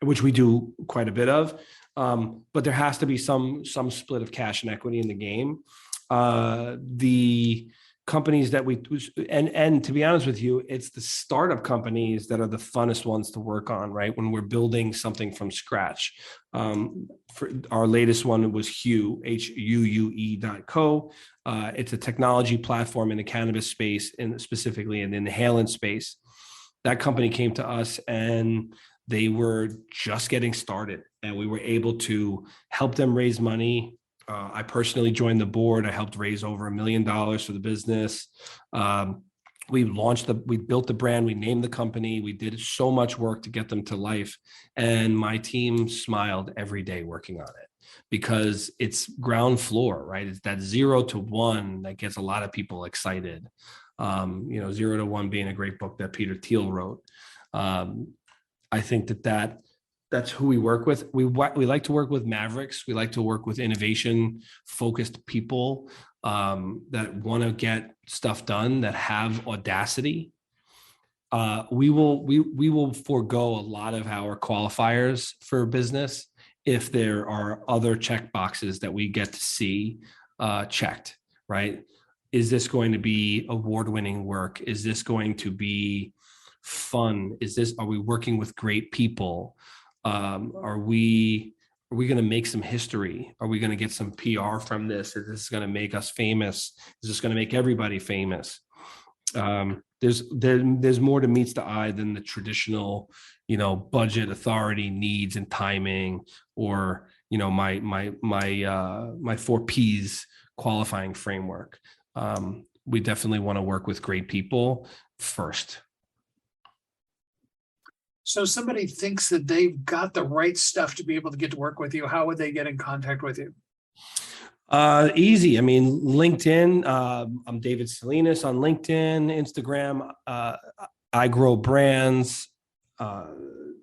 which we do quite a bit of. But there has to be some split of cash and equity in the game. The companies that and to be honest with you, it's the startup companies that are the funnest ones to work on, right? When we're building something from scratch. For our latest one was Hue, HUUE.co. It's a technology platform in the cannabis space, and specifically in the inhalant space. That company came to us and they were just getting started, and we were able to help them raise money. I personally joined the board. I helped raise over $1 million for the business. We built the brand, we named the company, we did so much work to get them to life. And my team smiled every day working on it because it's ground floor, right? It's that 0 to 1 that gets a lot of people excited. 0 to 1 being a great book that Peter Thiel wrote. I think that's who we work with. We like to work with mavericks. We like to work with innovation focused people that want to get stuff done, that have audacity. We will forego a lot of our qualifiers for business if there are other check boxes that we get to see checked, right? is this going to be award-winning work? Is this going to be fun? Are we working with great people? Are we going to make some history? Are we going to get some PR from this? Is this going to make us famous? Is this going to make everybody famous? There's more to meets the eye than the traditional, budget, authority, needs, and timing, or my 4 Ps qualifying framework. We definitely want to work with great people first. So somebody thinks that they've got the right stuff to be able to get to work with you. How would they get in contact with you? Easy. I mean, LinkedIn. I'm David Salinas on LinkedIn, Instagram. I Grow Brands.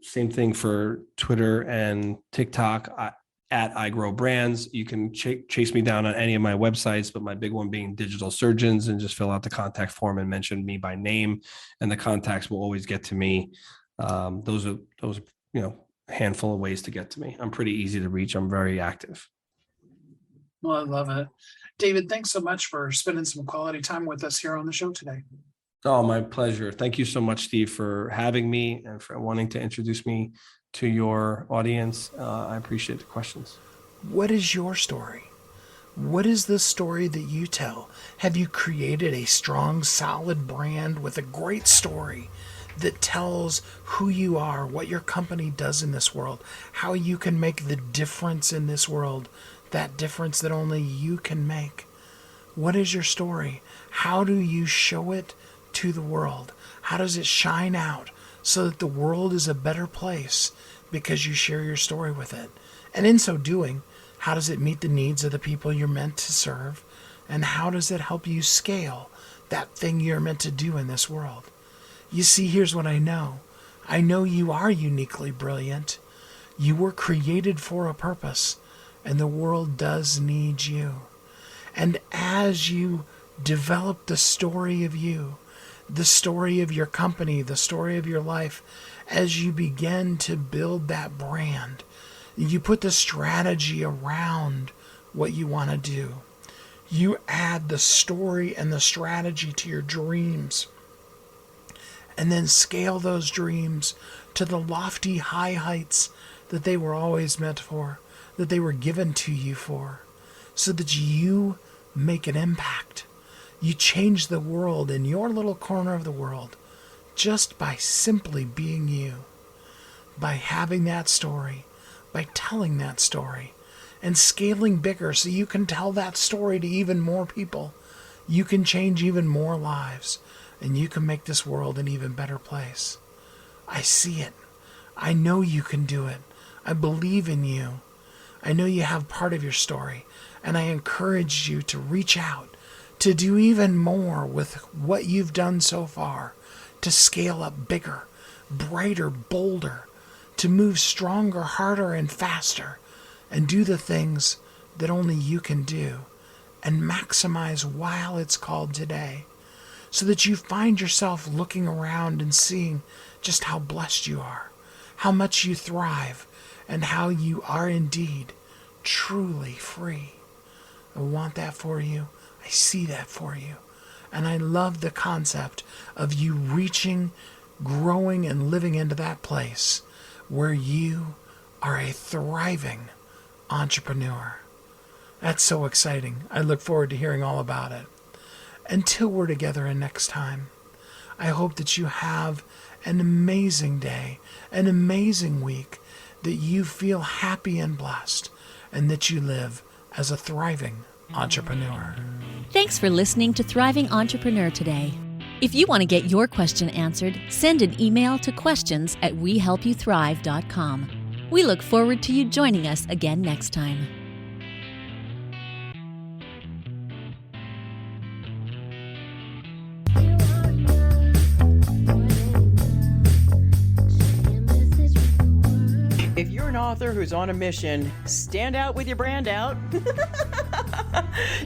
Same thing for Twitter and TikTok. At I Grow Brands. You can chase me down on any of my websites, but my big one being Digital Surgeons, and just fill out the contact form and mention me by name, and the contacts will always get to me. Those are a handful of ways to get to me. I'm pretty easy to reach. I'm very active. Well, I love it. David, thanks so much for spending some quality time with us here on the show today. Oh, my pleasure. Thank you so much, Steve, for having me and for wanting to introduce me to your audience. I appreciate the questions. What is your story? What is the story that you tell? Have you created a strong, solid brand with a great story that tells who you are, what your company does in this world, how you can make the difference in this world, that difference that only you can make? What is your story? How do you show it to the world? How does it shine out so that the world is a better place because you share your story with it? And in so doing, how does it meet the needs of the people you're meant to serve? And how does it help you scale that thing you're meant to do in this world? You see, here's what I know. I know you are uniquely brilliant. You were created for a purpose, and the world does need you. And as you develop the story of you, the story of your company, the story of your life, as you begin to build that brand, you put the strategy around what you want to do. You add the story and the strategy to your dreams, and then scale those dreams to the lofty high heights that they were always meant for, that they were given to you for, so that you make an impact. You change the world in your little corner of the world just by simply being you, by having that story, by telling that story, and scaling bigger so you can tell that story to even more people. You can change even more lives, and you can make this world an even better place. I see it. I know you can do it. I believe in you. I know you have part of your story, and I encourage you to reach out, to do even more with what you've done so far, to scale up bigger, brighter, bolder, to move stronger, harder, and faster, and do the things that only you can do, and maximize while it's called today, so that you find yourself looking around and seeing just how blessed you are, how much you thrive, and how you are indeed truly free. I want that for you. I see that for you. And I love the concept of you reaching, growing, and living into that place where you are a thriving entrepreneur. That's so exciting. I look forward to hearing all about it. Until we're together next time, I hope that you have an amazing day, an amazing week, that you feel happy and blessed, and that you live as a thriving entrepreneur. Thanks for listening to Thriving Entrepreneur today. If you want to get your question answered, send an email to questions@wehelpyouthrive.com. We look forward to you joining us again next time. If you're an author who's on a mission, stand out with your brand out.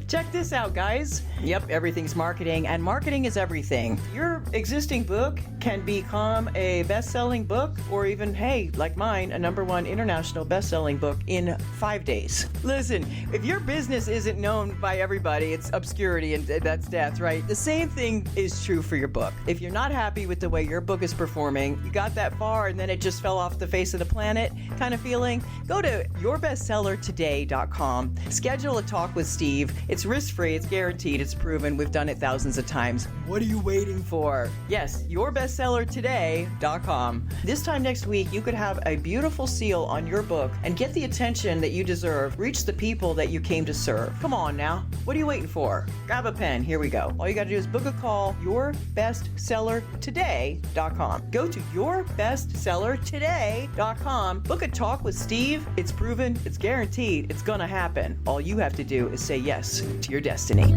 Check this out, guys. Yep, everything's marketing, and marketing is everything. Your existing book can become a best-selling book, or even, hey, like mine, a #1 international best-selling book in 5 days. Listen, if your business isn't known by everybody, it's obscurity and that's death, right? The same thing is true for your book. If you're not happy with the way your book is performing, you got that far and then it just fell off the face of the planet kind of feeling, go to yourbestsellertoday.com. Schedule a talk with Steve. It's risk-free, it's guaranteed, it's proven. We've done it thousands of times. What are you waiting for? Yes, yourbestsellertoday.com. This time next week, you could have a beautiful seal on your book and get the attention that you deserve. Reach the people that you came to serve. Come on now. What are you waiting for? Grab a pen. Here we go. All you got to do is book a call, yourbestsellertoday.com. Go to yourbestsellertoday.com. Book a talk with Steve. It's proven, it's guaranteed, it's going to happen. All you have to do is say yes to your destiny.